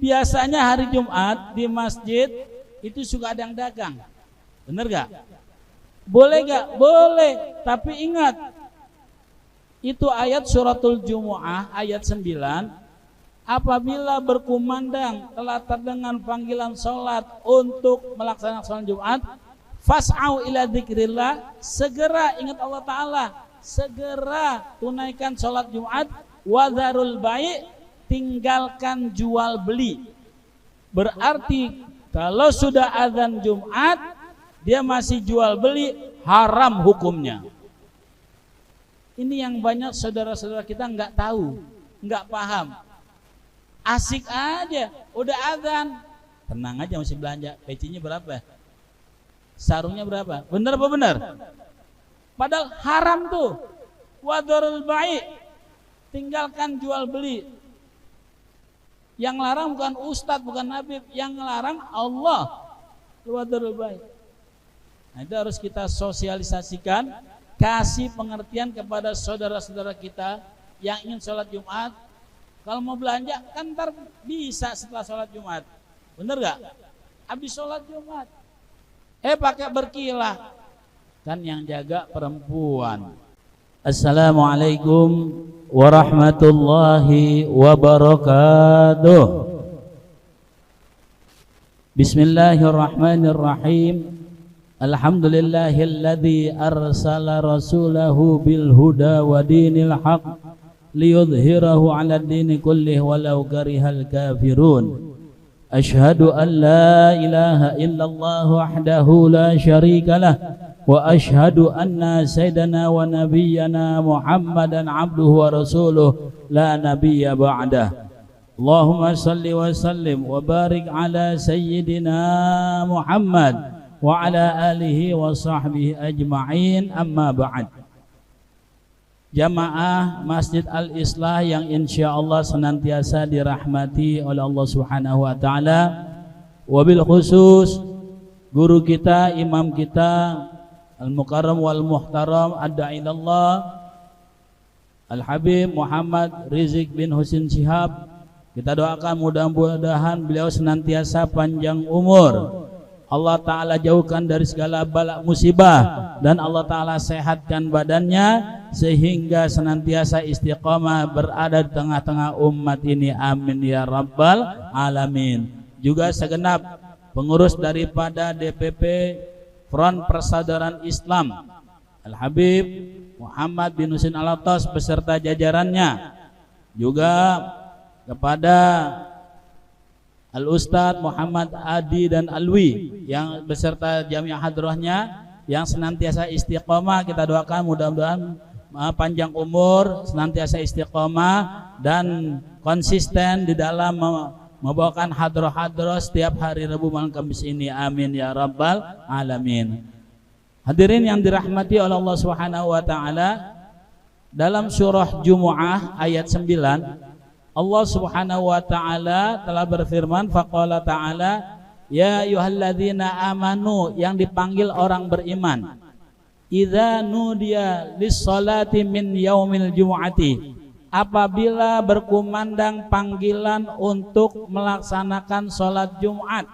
Biasanya hari Jumat di masjid itu suka ada yang dagang. Bener gak? Boleh gak? Boleh. Tapi ingat, itu ayat suratul Jumu'ah ayat 9. Apabila berkumandang telah terdengar panggilan sholat untuk melaksanakan sholat Jumat, fas'au ila dzikrillah, segera ingat Allah Ta'ala, segera tunaikan sholat Jumat, wadharul bai', tinggalkan jual beli. Berarti kalau sudah azan Jumat dia masih jual beli, haram hukumnya. Ini yang banyak saudara-saudara kita nggak tahu, nggak paham. Asik aja, udah azan, tenang aja masih belanja. Pecinya berapa? Sarungnya berapa? Bener apa bener? Padahal haram tuh. Wadharul bai', tinggalkan jual beli. Yang larang bukan ustadz, bukan habib, yang larang Allah. Wadharul bai'. Nah, itu harus kita sosialisasikan, kasih pengertian kepada saudara-saudara kita yang ingin sholat Jumat. Kalau mau belanja kan ntar bisa setelah sholat Jumat. Bener gak? Habis sholat Jumat pakai berkilah, kan yang jaga perempuan. Assalamualaikum warahmatullahi wabarakatuh. Bismillahirrahmanirrahim. Alhamdulillahilladzi arsala rasulahu bil huda wa dinil haq liyudhhirahu 'ala ad-dini kullih walau karihal kafirun. Asyhadu an la ilaha illallah wahdahu la syarika lah wa asyhadu anna sayyidana wa nabiyyana Muhammadan abduhu wa rasuluh la nabiyya ba'dah. Allahumma salli wa sallim wa barik ala sayyidina Muhammad wa ala alihi wa sahbihi ajma'in, amma ba'd. Jamaah Masjid Al-Islah yang insyaallah senantiasa dirahmati oleh Allah Subhanahu wa taala, wabil khusus guru kita, imam kita, Al-Mukarram wal Muhtaram ad-Da'ilallah Al-Habib Muhammad Rizik bin Husin Syihab. Kita doakan mudah-mudahan beliau senantiasa panjang umur, Allah Ta'ala jauhkan dari segala bala musibah, dan Allah Ta'ala sehatkan badannya sehingga senantiasa istiqamah berada di tengah-tengah umat ini, amin ya rabbal alamin. Juga segenap pengurus daripada DPP Front Persaudaraan Islam Al-Habib Muhammad bin Husin Alatas beserta jajarannya, juga kepada Al-Ustadz Muhammad Adi dan Alwi yang beserta jamiah hadrohnya yang senantiasa istiqomah. Kita doakan mudah-mudahan panjang umur, senantiasa istiqomah dan konsisten di dalam membawakan hadroh-hadroh setiap hari Rabu malam Kamis ini, amin ya rabbal alamin. Hadirin yang dirahmati oleh Allah Subhanahu wa taala, dalam surah Jumu'ah ayat 9 Allah Subhanahu wa taala telah berfirman, faqala ta'ala, ya ayyuhalladzina amanu, yang dipanggil orang beriman, idza nudiya lis-salati min yaumil jumu'ati, apabila berkumandang panggilan untuk melaksanakan sholat Jumat.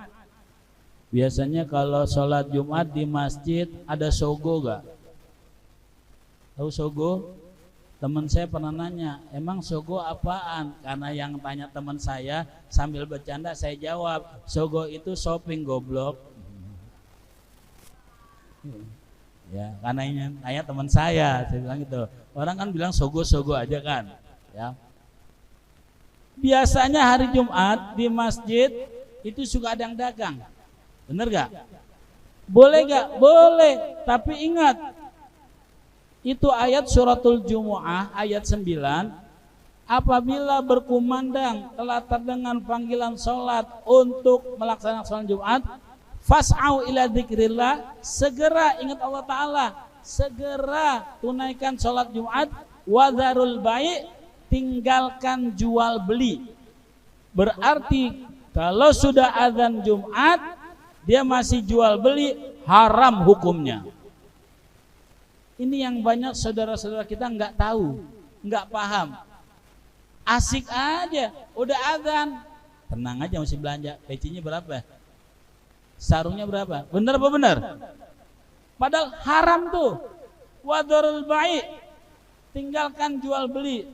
Biasanya kalau sholat Jumat di masjid ada sogo gak? Tahu sogo? Teman saya pernah nanya, emang sogo apaan? Karena yang tanya teman saya sambil bercanda, saya jawab, sogo itu shopping goblok. Ya, karena ini tanya teman saya bilang gitu. Orang kan bilang sogo-sogo aja kan, ya. Biasanya hari Jumat di masjid itu suka ada yang dagang. Bener gak? Boleh gak? Boleh. Tapi ingat, itu ayat suratul Jumu'ah ayat 9. Apabila berkumandang telah terdengar panggilan sholat untuk melaksanakan sholat Jumat, fas'au ila dzikrillah, segera ingat Allah Ta'ala, segera tunaikan sholat Jumat, wadharul bai', tinggalkan jual beli. Berarti kalau sudah azan Jumat dia masih jual beli, haram hukumnya. Ini yang banyak saudara-saudara kita nggak tahu, nggak paham. Asik aja, udah azan, Tenang aja masih belanja. Pecinya berapa? Sarungnya berapa? Bener apa bener? Padahal haram tuh. Wadharul bai'. Tinggalkan jual beli.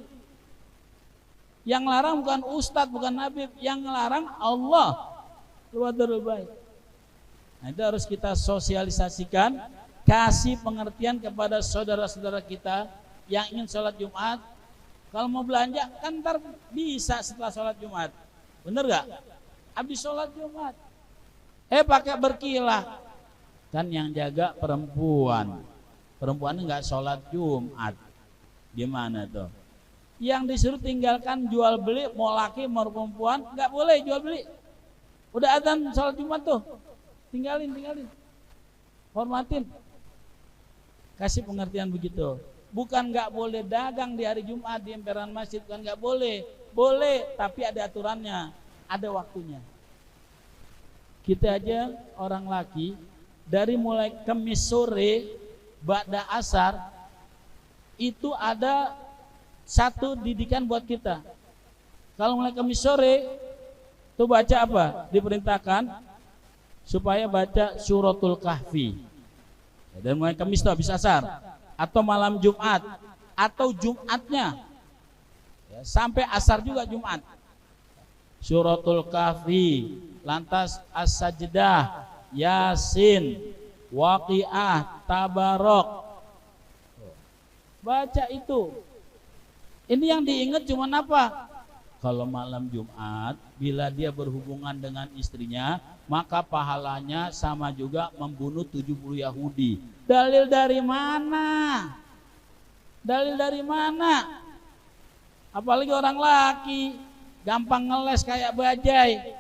Yang larang bukan ustadz, bukan habib, yang larang Allah. Wadharul bai'. Nah, itu harus kita sosialisasikan, kasih pengertian kepada saudara-saudara kita yang ingin sholat Jumat. Kalau mau belanja kan ntar bisa setelah sholat Jumat. Bener gak? Habis sholat Jumat pakai berkilah. Kan yang jaga perempuan. Perempuan nggak sholat Jumat. Gimana tuh? Yang disuruh tinggalkan jual beli, mau laki mau perempuan nggak boleh jual beli. Udah adzan sholat Jumat tuh, tinggalin. Hormatin. Kasih pengertian begitu. Bukan nggak boleh dagang di hari Jumat di emperan masjid, bukan nggak boleh. Boleh, tapi ada aturannya, ada waktunya. Kita aja orang laki dari mulai Kamis sore ba'da asar itu ada satu didikan buat kita. Kalau mulai Kamis sore itu baca apa? Diperintahkan supaya baca suratul Kahfi. Dan mulai Kamis itu habis asar atau malam Jumat atau Jumatnya sampai asar juga Jumat. Suratul Kahfi, lantas As-Sajdah, Yasin, Waqiah, Tabarok. Baca itu. Ini yang diingat cuma apa? Kalau malam Jumat, bila dia berhubungan dengan istrinya, maka pahalanya sama juga membunuh 70 Yahudi. Dalil dari mana? Dalil dari mana? Apalagi orang laki, gampang ngeles kayak bajai.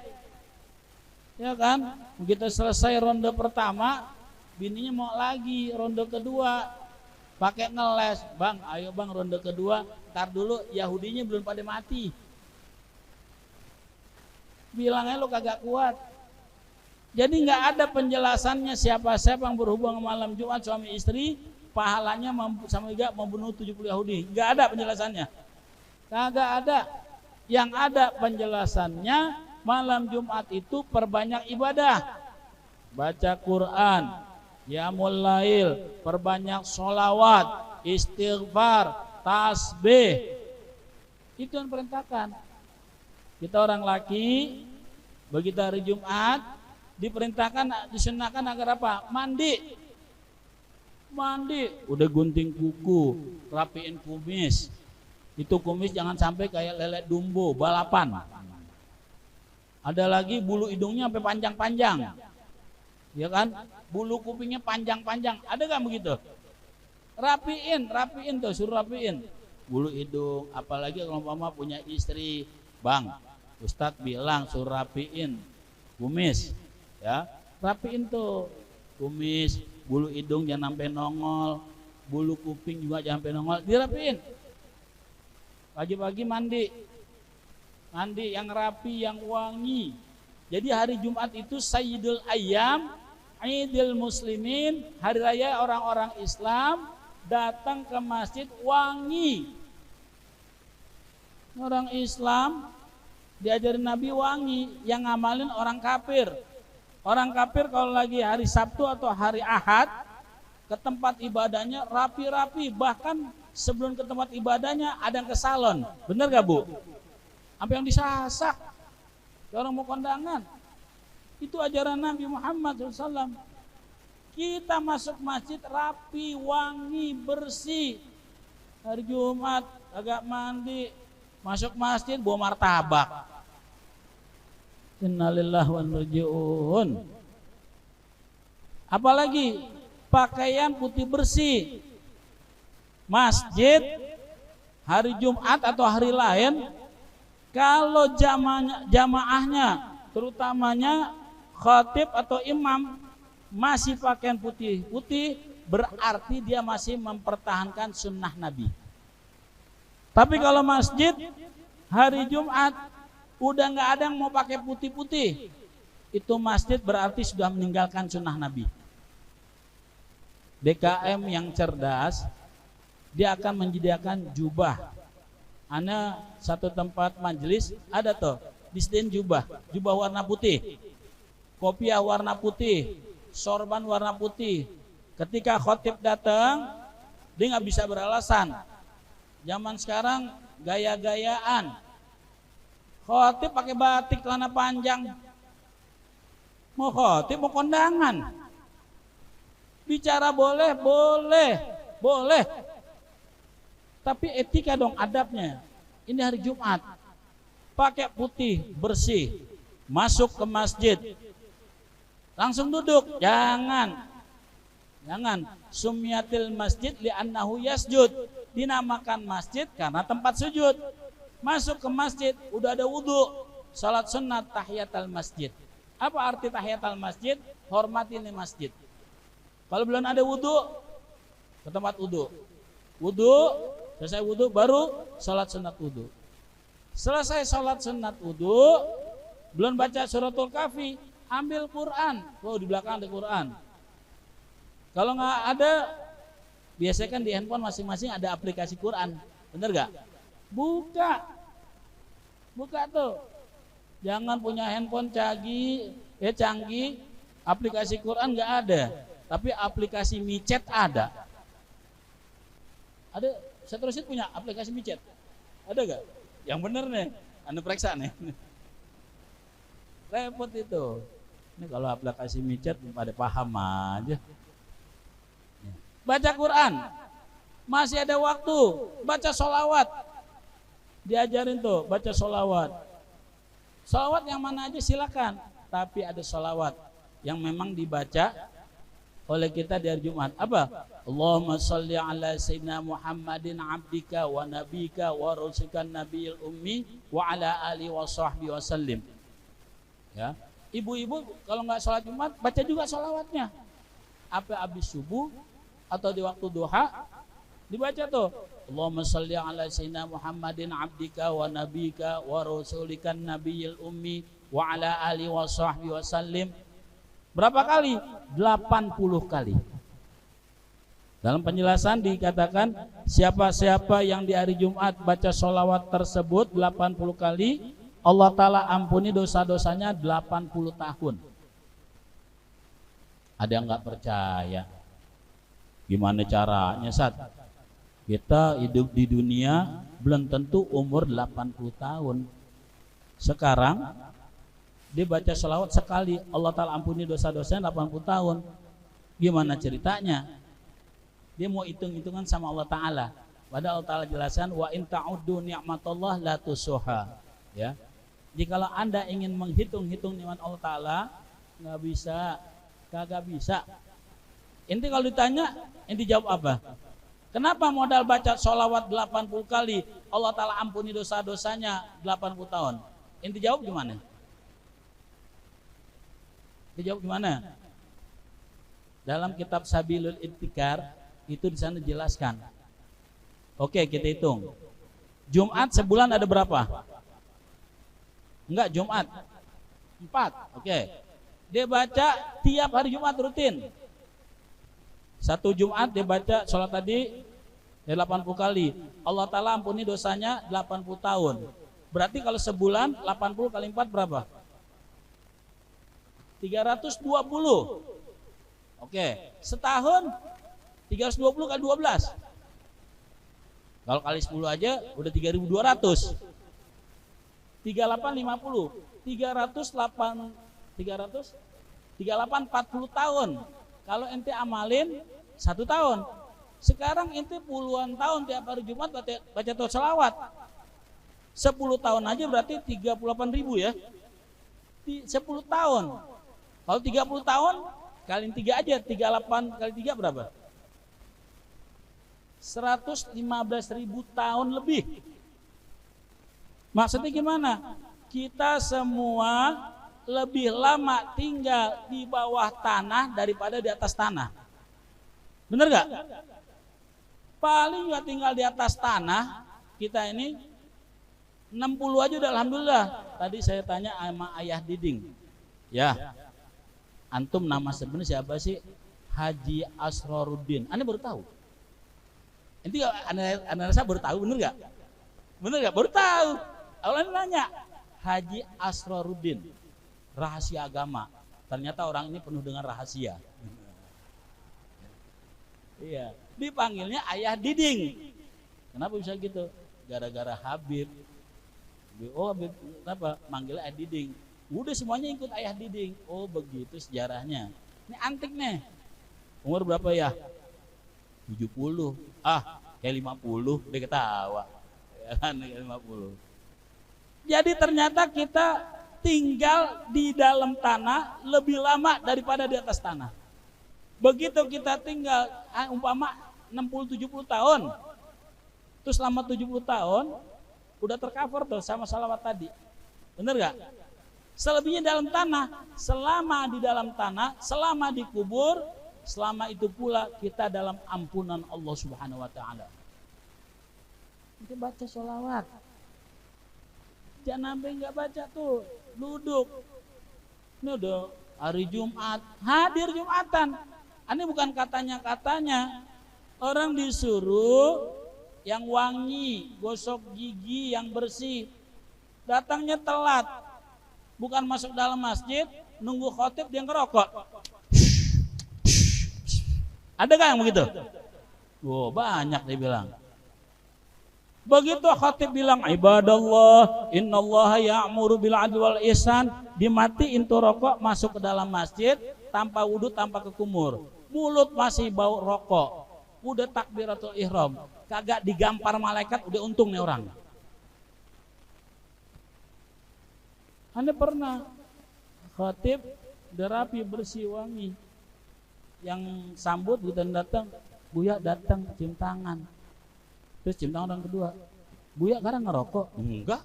Ya kan? Begitu selesai ronde pertama, bininya mau lagi ronde kedua. Pakai ngeles, bang, ayo bang ronde kedua, ntar dulu Yahudinya belum pada mati. Bilangnya lu kagak kuat. Jadi nggak ada penjelasannya siapa-siapa yang berhubungan malam Jumat suami istri, pahalanya sama juga membunuh 70 Yahudi. Nggak ada penjelasannya. Kagak ada. Yang ada penjelasannya malam Jumat itu perbanyak ibadah. Baca Quran, qiyamul lail, perbanyak sholawat, istighfar, tasbih. Itu yang perintahkan. Kita orang laki begitu hari Jumat diperintahkan, disunahkan agar apa? Mandi. Udah gunting kuku, rapiin kumis. Itu kumis jangan sampai kayak lele dumbo balapan. Ada lagi bulu hidungnya sampai panjang-panjang. Ya kan? Bulu kupingnya panjang-panjang. Ada gak begitu? Rapiin tuh, suruh rapiin. Bulu hidung, apalagi kalau mama punya istri, bang, Ustadz bilang suruh rapiin kumis, ya, rapiin tuh kumis, bulu hidung jangan sampai nongol, bulu kuping juga jangan sampai nongol, dirapiin. Pagi-pagi mandi yang rapi, yang wangi. Jadi hari Jumat itu Sayyidul Ayyam, Idul Muslimin, hari raya orang-orang Islam, datang ke masjid wangi. Orang Islam diajarin Nabi wangi, yang ngamalin orang kafir. Orang kafir kalau lagi hari Sabtu atau hari Ahad ke tempat ibadahnya rapi-rapi, bahkan sebelum ke tempat ibadahnya ada yang ke salon. Bener gak Bu? Sampai yang disasak, orang mau kondangan. Itu ajaran Nabi Muhammad SAW. Kita masuk masjid rapi, wangi, bersih. Hari Jumat agak mandi, masuk masjid bawa martabak. Innalillahi wa inna ilaihi raji'un. Apalagi pakaian putih bersih. Masjid hari Jumat atau hari lain, kalau jamaahnya terutamanya khatib atau imam masih pakaian putih-putih, berarti dia masih mempertahankan sunnah Nabi. Tapi kalau masjid hari Jumat udah nggak ada yang mau pakai putih-putih, itu masjid berarti sudah meninggalkan sunnah Nabi. DKM yang cerdas, dia akan menyediakan jubah. Ana satu tempat majelis ada tuh disediain jubah warna putih, kopiah warna putih, sorban warna putih. Ketika khotib datang, dia nggak bisa beralasan. Zaman sekarang gaya-gayaan. Khotib pakai batik celana panjang. Mau khotib mau kondangan. Bicara boleh. Tapi etika dong, adabnya. Ini hari Jumat. Pakai putih, bersih. Masuk ke masjid. Langsung duduk. Jangan. Sumyatil masjid li'annahu yasjud. Dinamakan masjid karena tempat sujud. Masuk ke masjid, udah ada wudu. Salat sunat tahiyatul masjid. Apa arti tahiyatul masjid? Hormatin masjid. Kalau belum ada wudu, ke tempat wudu. Selesai wudu baru salat sunat wudu. Selesai salat sunat wudu, belum baca suratul Kahfi, ambil Quran. Di belakang ada Quran. Kalau nggak ada, biasanya kan di handphone masing-masing ada aplikasi Quran, bener nggak? Buka tuh. Jangan punya handphone canggih, aplikasi Quran nggak ada, tapi aplikasi micet ada. Ada. Seterusnya punya aplikasi micet, ada gak? Yang bener nih, anda periksa nih. Repot itu. Ini kalau aplikasi micet pada paham aja. Baca Quran, masih ada waktu. Baca sholawat, diajarin tuh baca sholawat. Sholawat yang mana aja silakan, tapi ada sholawat yang memang dibaca oleh kita di hari Jumat. Apa? Allahumma sholli ala sayyidina Muhammadin abdika wa nabika wa rasulikan nabiyil ummi wa ala alihi wa sahbihi wa sallim. Ya. Ibu-ibu kalau nggak sholat Jumat baca juga sholawatnya. Apa habis subuh atau di waktu duha dibaca tuh. Allahumma sholli ala sayyidina Muhammadin abdika wa nabika wa rasulikan nabiyil ummi wa ala alihi wa sahbihi wa sallim. Berapa kali? 80 kali. Dalam penjelasan dikatakan siapa-siapa yang di hari Jumat baca sholawat tersebut 80 kali, Allah Ta'ala ampuni dosa-dosanya 80 tahun. Ada yang nggak percaya? Gimana caranya, Sat? Kita hidup di dunia belum tentu umur 80 tahun. Sekarang dia baca sholawat sekali, Allah Ta'ala ampuni dosa-dosanya 80 tahun. Gimana ceritanya? Dia mau hitung-hitungan sama Allah Ta'ala. Padahal Allah Ta'ala jelaskan, wa in ta'uddu ni'matallah la tusuha. Ya. Jikalau anda ingin menghitung-hitung nikmat Allah Ta'ala, nggak bisa, kagak bisa. Inti kalau ditanya, inti jawab apa? Kenapa modal baca sholawat 80 kali, Allah Ta'ala ampuni dosa-dosanya 80 tahun? Inti jawab gimana? Dijawab gimana? Dalam kitab Sabilul Ibtikar itu di sana dijelaskan. Oke, kita hitung. Jumat sebulan ada berapa? Enggak, Jumat 4. Oke. Dia baca tiap hari Jumat rutin. Satu Jumat dia baca sholat tadi 80 kali. Allah Ta'ala ampuni dosanya 80 tahun. Berarti kalau sebulan 80 kali 4 berapa? 320. Oke, setahun 320 kali 12. Kalau kali 10 aja udah 3.200. 3850. 38 40 tahun. Kalau ente amalin 1 tahun. Sekarang ente puluhan tahun tiap hari Jumat baca sholawat. 10 tahun aja berarti 38.000 ya. 10 tahun. Kalau 30 tahun kali 3 aja, 38 kali 3 berapa? 115.000 tahun lebih. Maksudnya gimana? Kita semua lebih lama tinggal di bawah tanah daripada di atas tanah. Bener gak? Paling gak tinggal di atas tanah, kita ini 60 aja udah alhamdulillah. Tadi saya tanya sama Ayah Diding. Ya, antum nama sebenarnya siapa sih? Haji Asroruddin. Anda baru tahu? Nanti Anda rasa baru tahu, bener gak? Bener gak? Baru tahu. Awalnya nanya, Haji Asroruddin, rahasia agama. Ternyata orang ini penuh dengan rahasia. Iya, dipanggilnya Ayah Diding. Kenapa bisa gitu? Gara-gara Habib. Oh, Habib, kenapa? Manggilnya Ayah Diding. Udah semuanya ikut Ayah Diding. Oh, begitu sejarahnya. Ini antik nih. Umur berapa ya? 70. Kayak 50, dia ketawa. Ya kan, kayak 50. Jadi ternyata kita tinggal di dalam tanah lebih lama daripada di atas tanah. Begitu kita tinggal umpama 60-70 tahun, terus selama 70 tahun udah tercover tuh sama salawat tadi. Bener gak? Selebihnya dalam tanah. Selama di dalam tanah, selama dikubur, selama itu pula kita dalam ampunan Allah Subhanahu wa ta'ala. Kita baca sholawat. Jangan sampai nggak baca tuh, duduk. Ini udah hari Jumat, hadir Jumatan. Ini bukan katanya. Orang disuruh yang wangi, gosok gigi yang bersih. Datangnya telat. Bukan masuk dalam masjid, nunggu khotib dia ngerokok. Ada gak yang begitu? Banyak dia bilang. Begitu khotib bilang ibadallah innallaha ya'muru bil 'adli wal ihsan, dimatiin tuh rokok, masuk ke dalam masjid tanpa wudu, tanpa kekumur. Mulut masih bau rokok. Udah takbiratul ihram, kagak digampar malaikat, udah untung nih orang. Anda pernah khotib udah rapi, bersih, wangi. Yang sambut gitu datang, Buya datang cium tangan. Terus cium tangan orang kedua. Buya karena ngerokok? Enggak.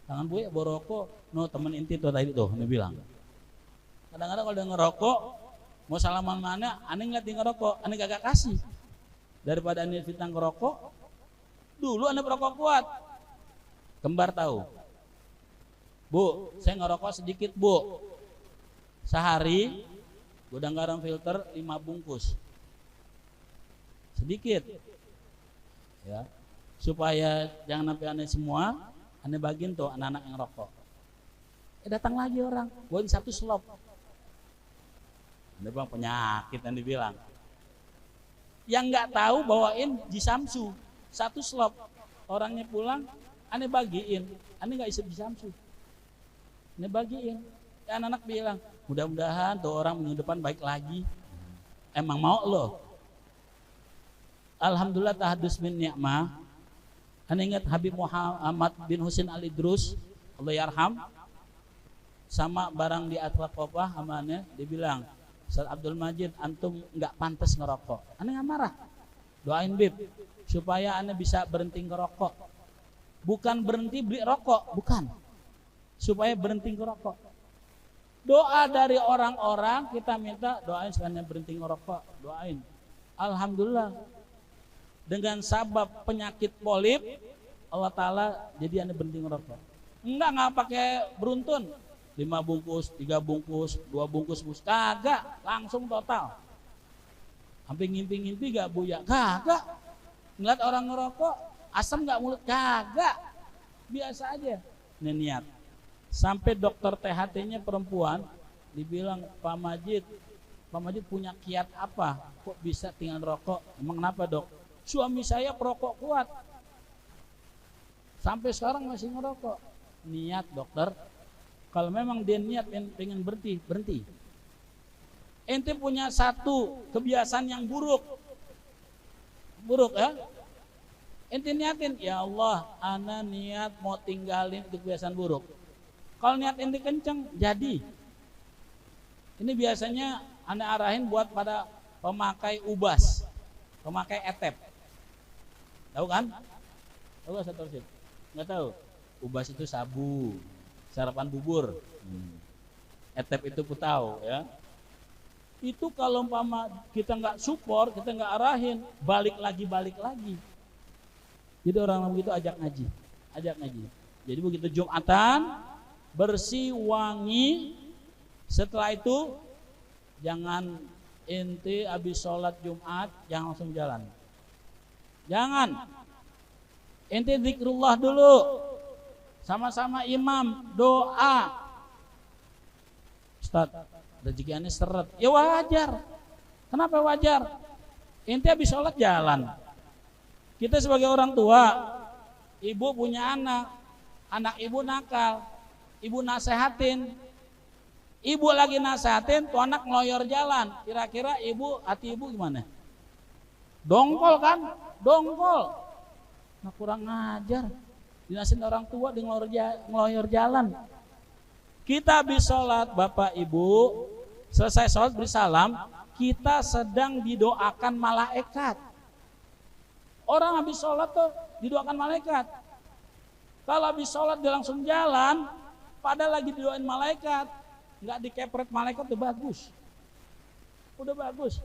Tangan Buya bawa rokok. No, temen inti tuh tadi tuh, dia bilang. Kadang-kadang kalau dia ngerokok, mau salaman mana, aneh ngeliat dia ngerokok, aneh gak kasih. Daripada aneh fitnah ngerokok, dulu aneh perokok kuat. Kembar tahu. Bu, saya ngerokok sedikit bu. Sehari, gudang garam filter 5 bungkus. Sedikit. Ya, supaya jangan sampai aneh semua, aneh bagiin tuh anak-anak yang rokok. Datang lagi orang, bawain 1 slop. Aneh bang penyakit yang dibilang. Yang nggak tahu bawain Jisamsu 1 slop. Orangnya pulang, aneh bagiin, aneh nggak isi Jisamsu. Aneh bagiin. Ya, anak-anak bilang, mudah-mudahan tuh orang minggu depan baik lagi. Emang mau loh. Alhamdulillah tahadus min ni'mah. Anda ingat Habib Muhammad bin Husin Al-Idrus, Allah yarham, sama barang di Atlaq Kopah amannya, dia bilang, Ustaz Abdul Majid, antum nggak pantas ngerokok. Anda nggak marah, doain Bib supaya Anda bisa berhenti ngerokok. Bukan berhenti beli rokok, bukan, supaya berhenti ngerokok. Doa dari orang-orang kita minta doain supaya Anda berhenti ngerokok, doain. Alhamdulillah. Dengan sabab penyakit polip, Allah Ta'ala jadi Anda berhenti ngerokok. Enggak pakai beruntun. 5 bungkus, 3 bungkus, 2 bungkus, kagak, langsung total. Sampai ngimpi-ngimpi gak Buya? Kagak. Ngeliat orang ngerokok, asam gak mulut? Kagak. Biasa aja. Ini niat. Sampai dokter THT-nya perempuan, dibilang, Pak Majid punya kiat apa? Kok bisa tinggal rokok? Emang kenapa dok? Suami saya perokok kuat, sampai sekarang masih ngerokok. Niat dokter, kalau memang dia niat pengen berhenti. Ente punya satu kebiasaan yang buruk ya. Ente niatin, ya Allah, ana niat mau tinggalin itu kebiasaan buruk. Kalau niat ente kenceng, jadi. Ini biasanya ana arahin buat pada pemakai ubas, pemakai etep. Tahu kan? Tahu gak satu sih? Nggak tahu. Ubas itu sabu, sarapan bubur. Etep itu putau ya. Itu kalau umpama kita nggak support, kita nggak arahin, balik lagi. Jadi orang begitu ajak ngaji. Jadi begitu Jumatan, bersih, wangi. Setelah itu jangan ente habis sholat Jumat jangan langsung jalan. Jangan. Ente zikrullah dulu. sama-sama imam doa. Ustaz, rezeki aneh seret. Ya wajar. Kenapa wajar? Ente habis sholat jalan. Kita sebagai orang tua, ibu punya anak ibu nakal, ibu nasehatin. Ibu lagi nasehatin, tuh anak ngeloyor jalan. Kira-kira hati ibu gimana? Dongkol kan? Dongkol. Nah, kurang ngajar. Dinasin orang tua di ngeloyor jalan. Kita habis sholat, Bapak Ibu, selesai sholat beri salam, kita sedang didoakan malaikat. Orang habis sholat tuh didoakan malaikat. Kalau habis sholat dia langsung jalan, padahal lagi didoain malaikat, nggak dikepret malaikat, udah bagus. Udah bagus.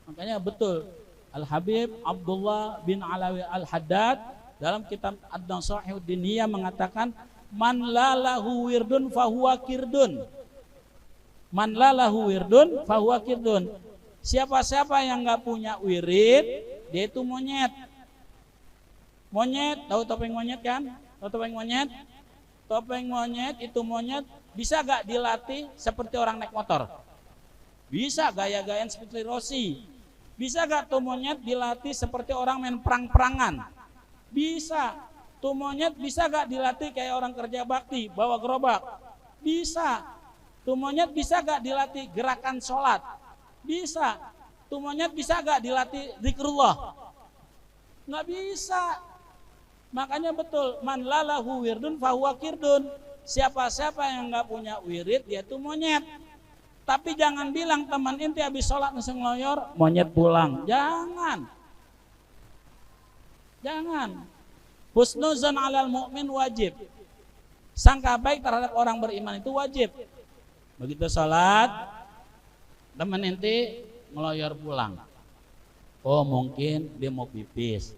Makanya betul, Al-Habib Abdullah bin Alawi Al-Haddad dalam kitab Ad-Nasihah Diniyah mengatakan, man lalahu wirdun fahuwa kirdun. Man lalahu wirdun fahuwa kirdun. Siapa-siapa yang nggak punya wirid, dia itu monyet. Monyet, tahu topeng monyet kan? Tahu topeng monyet? Topeng monyet itu monyet bisa gak dilatih seperti orang naik motor? Bisa, gaya-gayaan seperti Rossi. Bisa gak tuh monyet dilatih seperti orang main perang-perangan? Bisa. Tuh monyet bisa gak dilatih kayak orang kerja bakti, bawa gerobak? Bisa. Tuh monyet bisa gak dilatih gerakan sholat? Bisa. Tuh monyet bisa gak dilatih zikrullah? Nggak bisa. Makanya betul, man lalahu wirdun fahuwa kirdun. Siapa-siapa yang nggak punya wirid, dia tuh monyet. Tapi jangan bilang teman inti habis sholat langsung ngeloyor, monyet pulang. Jangan. Jangan. Husnuzan alal mu'min wajib. Sangka baik terhadap orang beriman itu wajib. Begitu sholat, teman inti ngeloyor pulang. Oh mungkin dia mau pipis.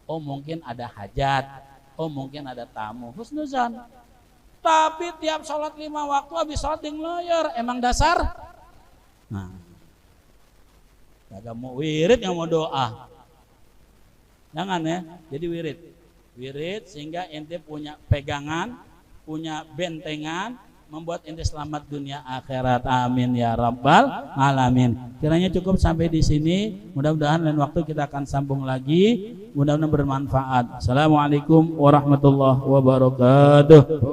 Oh mungkin ada hajat. Oh mungkin ada tamu. Husnuzan. Tapi tiap sholat 5 waktu habis sholat dia ngeloyor. Emang dasar? Nah, kagak mau wirid, nggak mau doa. Jangan ya. Jadi wirid. Wirid sehingga ente punya pegangan, punya bentengan, membuat ente selamat dunia akhirat. Amin ya rabbal alamin. Kiranya cukup sampai di sini. Mudah-mudahan lain waktu kita akan sambung lagi. Mudah-mudahan bermanfaat. Assalamualaikum warahmatullahi wabarakatuh.